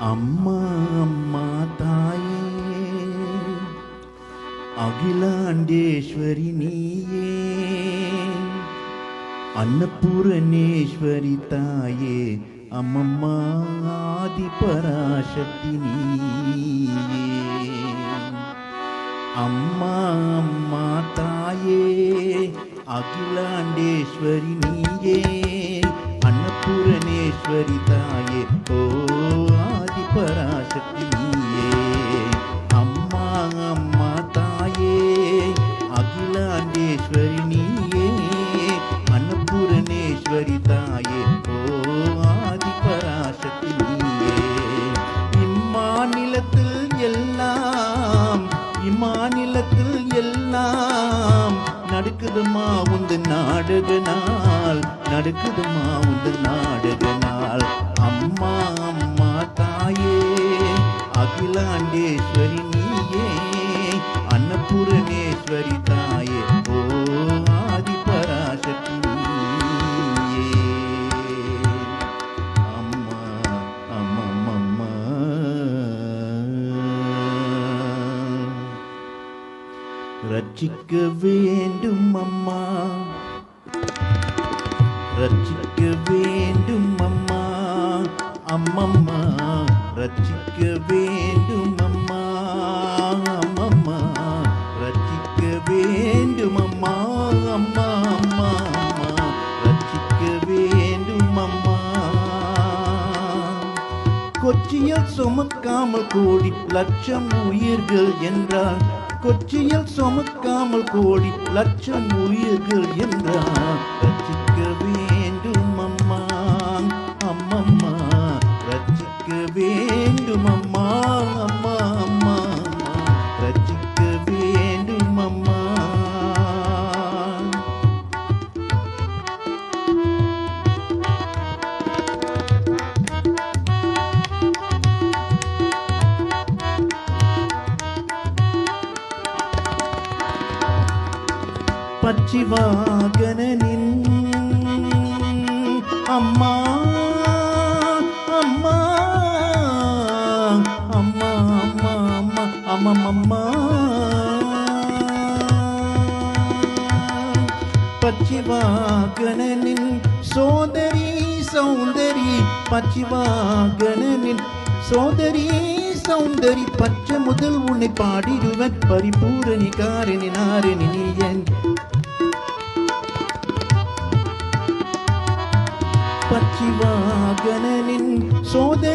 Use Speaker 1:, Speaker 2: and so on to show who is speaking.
Speaker 1: அம்மா அம்மா தாயே அகிலாண்டேஸ்வரி நீயே அன்னபூரணேஸ்வரி தாயே அம்மம்மா ஆதிபராசக்தி நீயே அம்மா அம்மா தாயே அகிலாண்டேஸ்வரி நீயே அன்னபூரணேஸ்வரி தாயே ஓ ஆதிபராசக்தி நீயே அம்மா அம்மா தாயே அகிலாண்டேஸ்வரி நீயே அன்னபூரணேஸ்வரி தாயே ஓ ஆதிபராசக்தி நீயே இம்மாநிலத்தில் எல்லாம் நடக்குதுமா உந்த நாடக நாள் நடக்குதுமா உந்த நாடக நாள் அம்மா அம்மா தாயே அகிலாண்டேஸ்வரி நீயே அன்னபூரணேஸ்வரி தாயே ஓ ஆதிபராசக்தி நீயே அம்மா அம்மா அம்மா ரட்சிக்க வேண்டும் அம்மா ரட்சிக்க வேண்டும் அம்மா அம்மம்மா ரட்சிக்க வேண்டும் அம்மா அம்மம்மா ரட்சிக்க வேண்டும் அம்மா அம்மா அம்மா அம்மா ரட்சிக்க வேண்டும் அம்மா கொச்சியில் சுமக்காமல் கோடி லட்சம் உயிர்கள் என்றால் கொச்சியில் சுமக்காமல் கோடி லட்சம் உயிர்கள் என்றால் ரட்சிக்க வேண்டும் அம்மா அம்மம்மா ரட்சிக்க வேண்டும் அம்மா அம்மா அம்மா ரட்சிக்க வேண்டும் அம்மா பச்சிவாகனின் அம்மா அம்மா அம்மா அம்மா அம்மா அம்மம்மா பச்சிவாகனின் சோதரி சௌந்தரி பச்சிவாகனின் சோதரி சௌந்தரி பச்சை முதல் உன்னை பாடிடுவன் பரிபூரணி காரணி நாரணி நீயன் பச்சிவாகனின் சோதரி